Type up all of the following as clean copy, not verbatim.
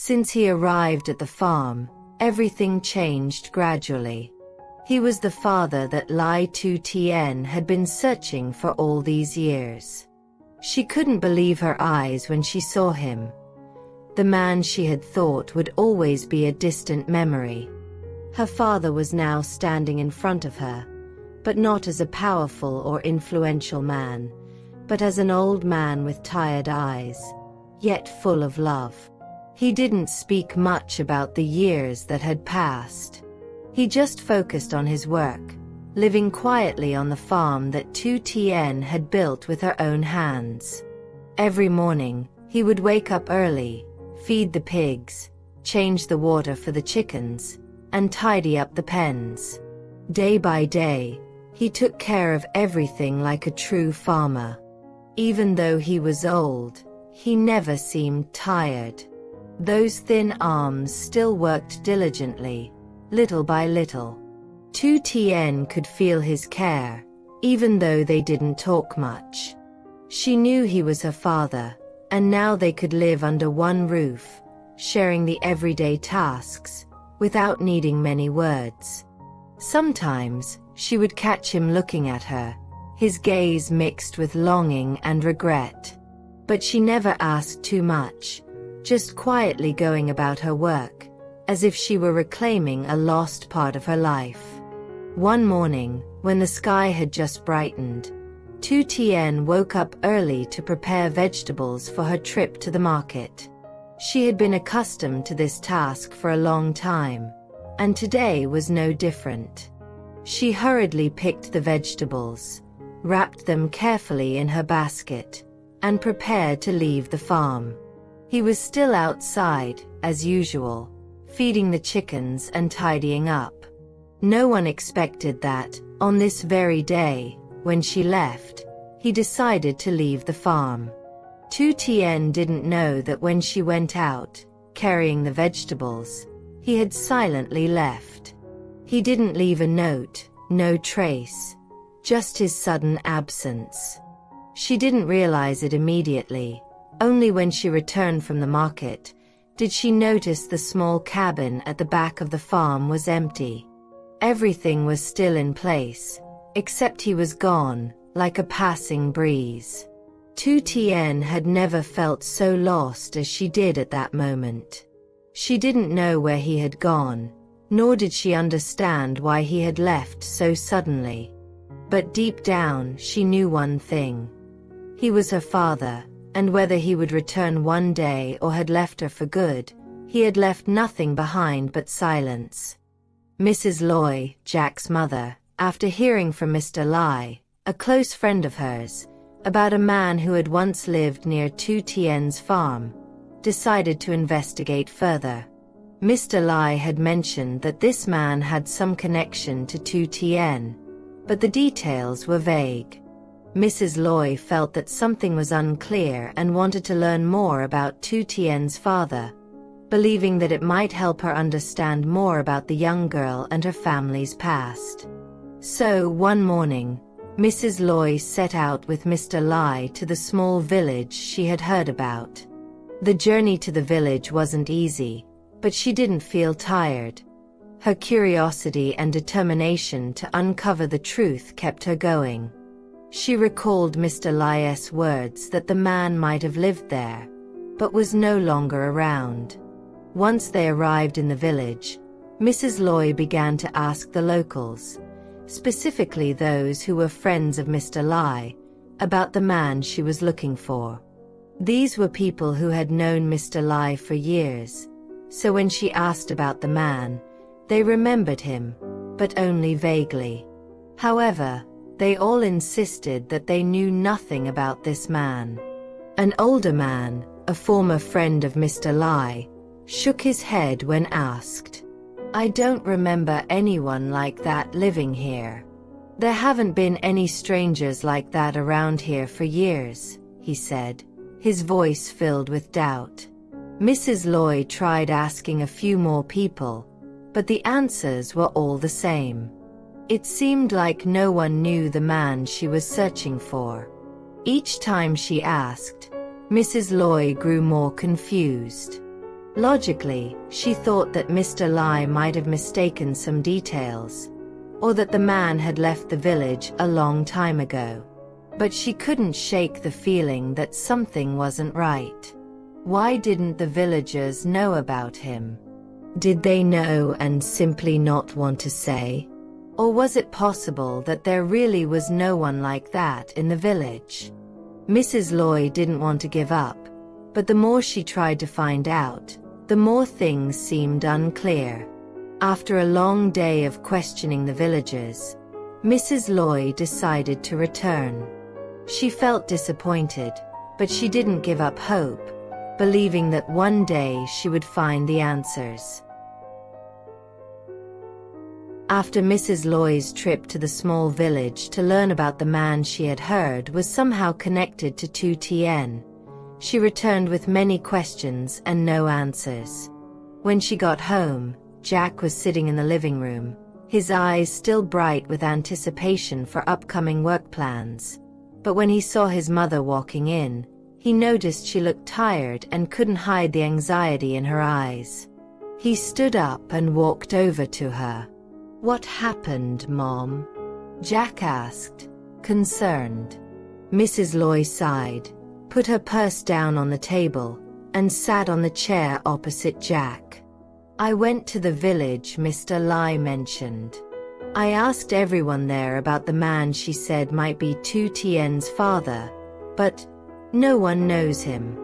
Since he arrived at the farm, everything changed gradually. He was the father that Lytutien had been searching for all these years. She couldn't believe her eyes when she saw him. The man she had thought would always be a distant memory. Her father was now standing in front of her, but not as a powerful or influential man, but as an old man with tired eyes, yet full of love. He didn't speak much about the years that had passed. He just focused on his work, living quietly on the farm that TuTien had built with her own hands. Every morning, he would wake up early, feed the pigs, change the water for the chickens, and tidy up the pens. Day by day, he took care of everything like a true farmer. Even though he was old, he never seemed tired. Those thin arms still worked diligently, little by little. TuTien could feel his care, even though they didn't talk much. She knew he was her father, and now they could live under one roof, sharing the everyday tasks, without needing many words. Sometimes, she would catch him looking at her, his gaze mixed with longing and regret. But she never asked too much, just quietly going about her work, as if she were reclaiming a lost part of her life. One morning, when the sky had just brightened, TuTien woke up early to prepare vegetables for her trip to the market. She had been accustomed to this task for a long time, and today was no different. She hurriedly picked the vegetables, wrapped them carefully in her basket, and prepared to leave the farm. He was still outside, as usual, feeding the chickens and tidying up. No one expected that, on this very day, when she left, he decided to leave the farm. TuTien didn't know that when she went out, carrying the vegetables, he had silently left. He didn't leave a note, no trace, just his sudden absence. She didn't realize it immediately. Only when she returned from the market did she notice the small cabin at the back of the farm was empty. Everything was still in place, except he was gone, like a passing breeze. TuTien had never felt so lost as she did at that moment. She didn't know where he had gone, nor did she understand why he had left so suddenly. But deep down, she knew one thing. He was her father, and whether he would return one day or had left her for good, he had left nothing behind but silence. Mrs. Loy, Jack's mother, after hearing from Mr. Lai, a close friend of hers, about a man who had once lived near TuTien's farm, decided to investigate further. Mr. Lai had mentioned that this man had some connection to TuTien, but the details were vague. Mrs. Loy felt that something was unclear and wanted to learn more about TuTien's father, believing that it might help her understand more about the young girl and her family's past. So, one morning, Mrs. Loy set out with Mr. Lai to the small village she had heard about. The journey to the village wasn't easy, but she didn't feel tired. Her curiosity and determination to uncover the truth kept her going. She recalled Mr. Lai's words that the man might have lived there, but was no longer around. Once they arrived in the village, Mrs. Loy began to ask the locals, specifically those who were friends of Mr. Lai, about the man she was looking for. These were people who had known Mr. Lai for years, so when she asked about the man, they remembered him, but only vaguely. However, they all insisted that they knew nothing about this man. An older man, a former friend of Mr. Lai, shook his head when asked. "I don't remember anyone like that living here. There haven't been any strangers like that around here for years," he said, his voice filled with doubt. Mrs. Loy tried asking a few more people, but the answers were all the same. It seemed like no one knew the man she was searching for. Each time she asked, Mrs. Loy grew more confused. Logically, she thought that Mr. Ly might have mistaken some details, or that the man had left the village a long time ago. But she couldn't shake the feeling that something wasn't right. Why didn't the villagers know about him? Did they know and simply not want to say? Or was it possible that there really was no one like that in the village? Mrs. Loy didn't want to give up, but the more she tried to find out, the more things seemed unclear. After a long day of questioning the villagers, Mrs. Loy decided to return. She felt disappointed, but she didn't give up hope, believing that one day she would find the answers. After Mrs. Loy's trip to the small village to learn about the man she had heard was somehow connected to TuTien, she returned with many questions and no answers. When she got home, Jack was sitting in the living room, his eyes still bright with anticipation for upcoming work plans. But when he saw his mother walking in, he noticed she looked tired and couldn't hide the anxiety in her eyes. He stood up and walked over to her. "What happened, Mom?" Jack asked, concerned. Mrs. Loy sighed, put her purse down on the table, and sat on the chair opposite Jack. "I went to the village Mr. Ly mentioned. I asked everyone there about the man she said might be TuTien's father, but no one knows him."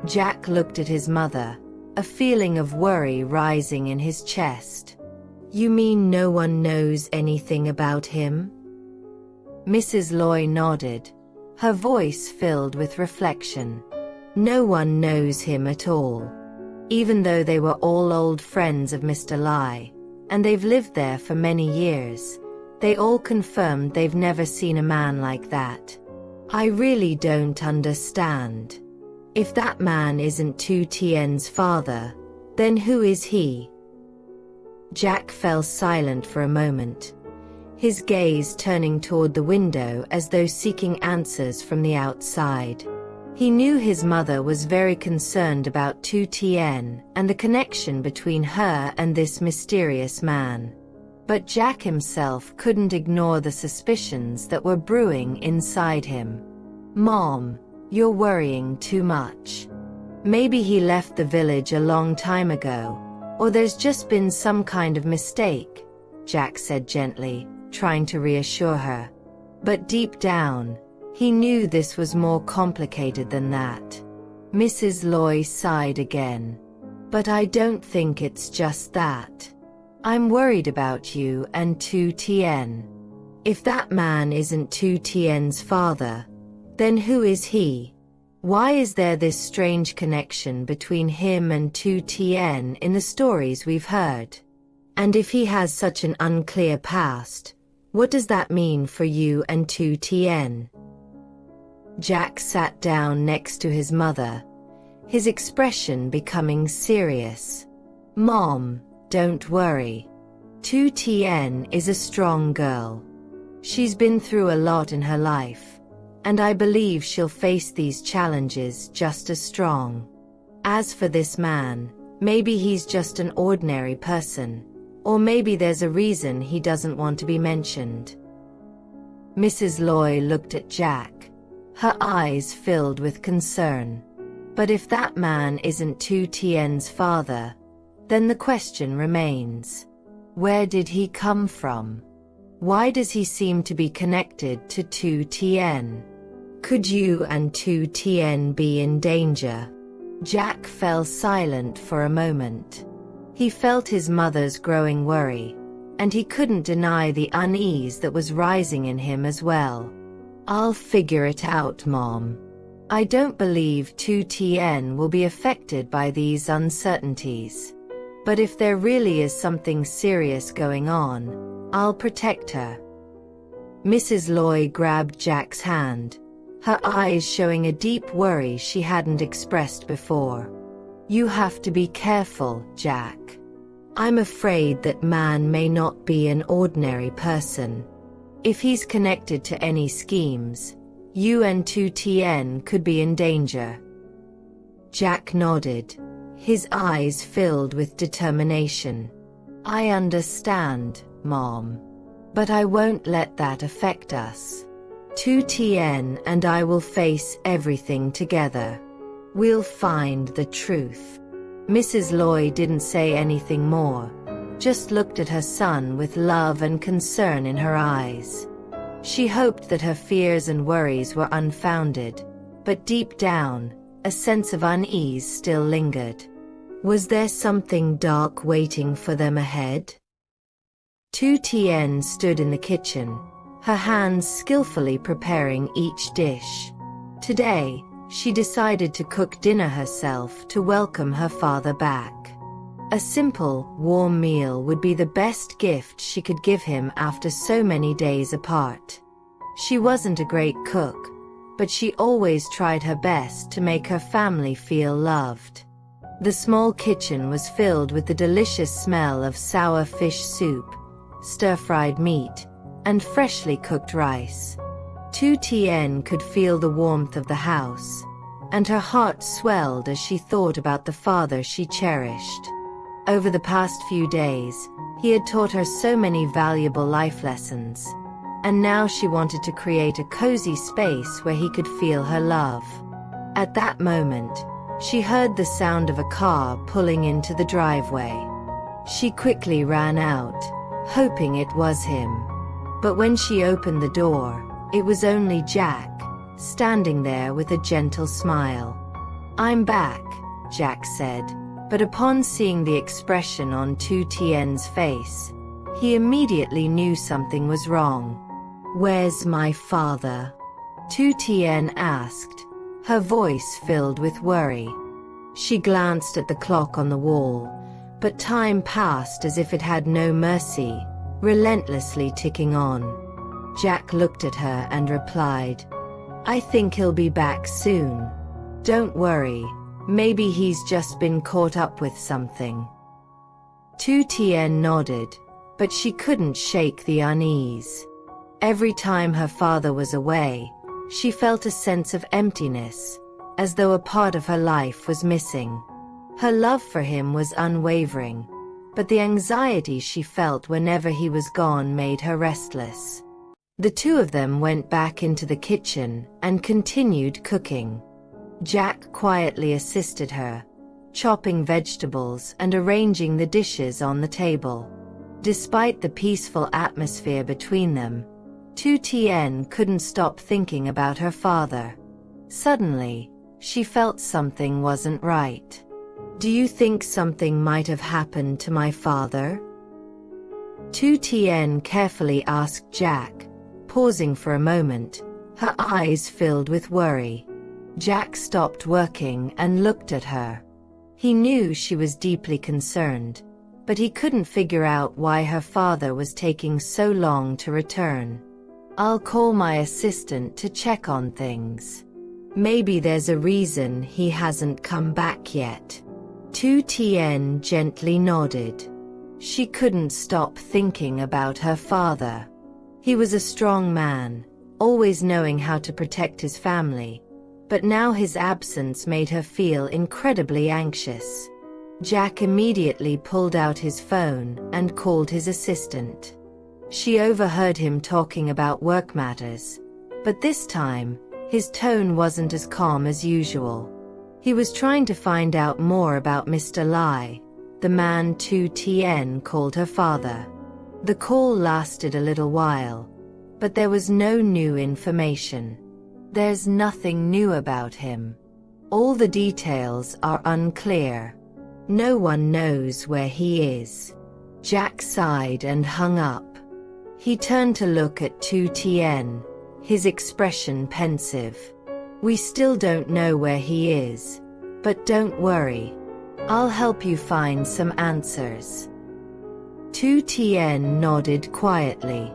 Jack looked at his mother, a feeling of worry rising in his chest. "You mean no one knows anything about him?" Mrs. Loy nodded, her voice filled with reflection. "No one knows him at all. Even though they were all old friends of Mr. Ly, and they've lived there for many years, they all confirmed they've never seen a man like that. I really don't understand. If that man isn't TuTien's father, then who is he?" Jack fell silent for a moment, his gaze turning toward the window as though seeking answers from the outside. He knew his mother was very concerned about TuTien and the connection between her and this mysterious man. But Jack himself couldn't ignore the suspicions that were brewing inside him. "Mom, you're worrying too much. Maybe he left the village a long time ago, or there's just been some kind of mistake," Jack said gently, trying to reassure her. But deep down, he knew this was more complicated than that. Mrs. Loy sighed again. "But I don't think it's just that. I'm worried about you and TuTien. If that man isn't TuTien's father, then who is he? Why is there this strange connection between him and TuTien in the stories we've heard? And if he has such an unclear past, what does that mean for you and TuTien?" Jack sat down next to his mother, his expression becoming serious. "Mom, don't worry. TuTien is a strong girl. She's been through a lot in her life, and I believe she'll face these challenges just as strong. As for this man, maybe he's just an ordinary person, or maybe there's a reason he doesn't want to be mentioned." Mrs. Loy looked at Jack, her eyes filled with concern. "But if that man isn't TuTien's father, then the question remains. Where did he come from? Why does he seem to be connected to TuTien? Could you and TuTien be in danger?" Jack fell silent for a moment. He felt his mother's growing worry, and he couldn't deny the unease that was rising in him as well. "I'll figure it out, Mom. I don't believe TuTien will be affected by these uncertainties. But if there really is something serious going on, I'll protect her." Mrs. Loy grabbed Jack's hand, her eyes showing a deep worry she hadn't expressed before. "You have to be careful, Jack. I'm afraid that man may not be an ordinary person. If he's connected to any schemes, you and TuTien could be in danger." Jack nodded, his eyes filled with determination. "I understand, Mom. But I won't let that affect us. TuTien and I will face everything together. We'll find the truth." Mrs. Loy didn't say anything more, just looked at her son with love and concern in her eyes. She hoped that her fears and worries were unfounded, but deep down, a sense of unease still lingered. Was there something dark waiting for them ahead? TuTien stood in the kitchen, her hands skillfully preparing each dish. Today, she decided to cook dinner herself to welcome her father back. A simple, warm meal would be the best gift she could give him after so many days apart. She wasn't a great cook, but she always tried her best to make her family feel loved. The small kitchen was filled with the delicious smell of sour fish soup, stir-fried meat, and freshly cooked rice. TuTien could feel the warmth of the house, and her heart swelled as she thought about the father she cherished. Over the past few days, he had taught her so many valuable life lessons, and now she wanted to create a cozy space where he could feel her love. At that moment, she heard the sound of a car pulling into the driveway. She quickly ran out, hoping it was him. But when she opened the door, it was only Jack, standing there with a gentle smile. "I'm back," Jack said, but upon seeing the expression on TuTien's face, he immediately knew something was wrong. "Where's my father?" TuTien asked, her voice filled with worry. She glanced at the clock on the wall, but time passed as if it had no mercy, relentlessly ticking on. Jack looked at her and replied, "I think he'll be back soon. Don't worry, maybe he's just been caught up with something." TuTien nodded, but she couldn't shake the unease. Every time her father was away, she felt a sense of emptiness, as though a part of her life was missing. Her love for him was unwavering, but the anxiety she felt whenever he was gone made her restless. The two of them went back into the kitchen and continued cooking. Jack quietly assisted her, chopping vegetables and arranging the dishes on the table. Despite the peaceful atmosphere between them, TuTien couldn't stop thinking about her father. Suddenly, she felt something wasn't right. "Do you think something might have happened to my father?" TuTien carefully asked Jack, pausing for a moment, her eyes filled with worry. Jack stopped working and looked at her. He knew she was deeply concerned, but he couldn't figure out why her father was taking so long to return. "I'll call my assistant to check on things. Maybe there's a reason he hasn't come back yet." TuTien gently nodded. She couldn't stop thinking about her father. He was a strong man, always knowing how to protect his family, but now his absence made her feel incredibly anxious. Jack immediately pulled out his phone and called his assistant. She overheard him talking about work matters, but this time, his tone wasn't as calm as usual. He was trying to find out more about Mr. Lai, the man TuTien called her father. The call lasted a little while, but there was no new information. "There's nothing new about him. All the details are unclear. No one knows where he is." Jack sighed and hung up. He turned to look at TuTien, his expression pensive. "We still don't know where he is, but don't worry. I'll help you find some answers." TuTien nodded quietly.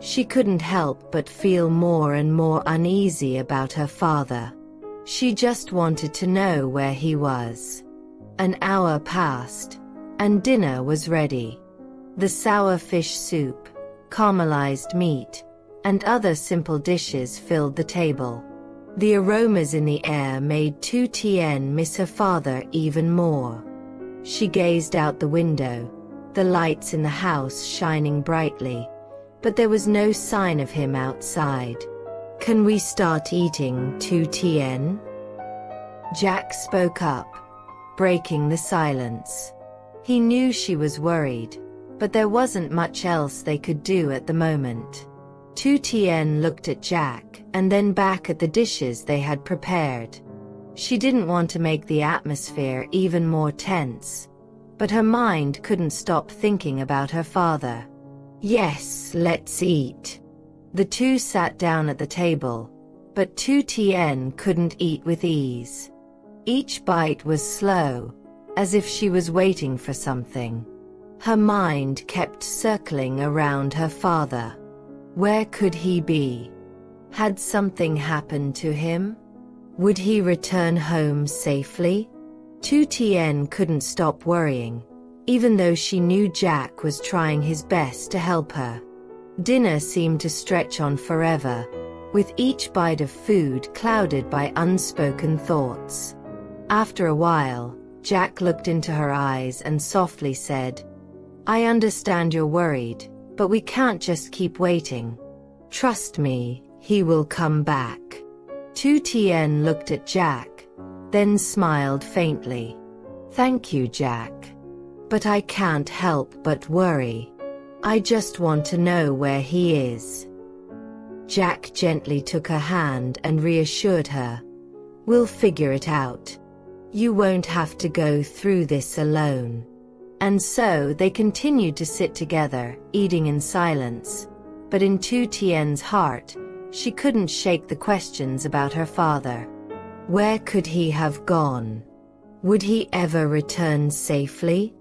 She couldn't help but feel more and more uneasy about her father. She just wanted to know where he was. An hour passed, and dinner was ready. The sour fish soup, caramelized meat, and other simple dishes filled the table. The aromas in the air made TuTien miss her father even more. She gazed out the window, the lights in the house shining brightly, but there was no sign of him outside. "Can we start eating, TuTien?" Jack spoke up, breaking the silence. He knew she was worried, but there wasn't much else they could do at the moment. TuTien looked at Jack and then back at the dishes they had prepared. She didn't want to make the atmosphere even more tense, but her mind couldn't stop thinking about her father. "Yes, let's eat." The two sat down at the table, but TuTien couldn't eat with ease. Each bite was slow, as if she was waiting for something. Her mind kept circling around her father. Where could he be? Had something happened to him? Would he return home safely? TuTien couldn't stop worrying, even though she knew Jack was trying his best to help her. Dinner seemed to stretch on forever, with each bite of food clouded by unspoken thoughts. After a while, Jack looked into her eyes and softly said, "I understand you're worried, but we can't just keep waiting. Trust me, he will come back." TuTien looked at Jack, then smiled faintly. "Thank you, Jack. But I can't help but worry. I just want to know where he is." Jack gently took her hand and reassured her, "We'll figure it out. You won't have to go through this alone." And so they continued to sit together, eating in silence. But in TuTien's heart, she couldn't shake the questions about her father. Where could he have gone? Would he ever return safely?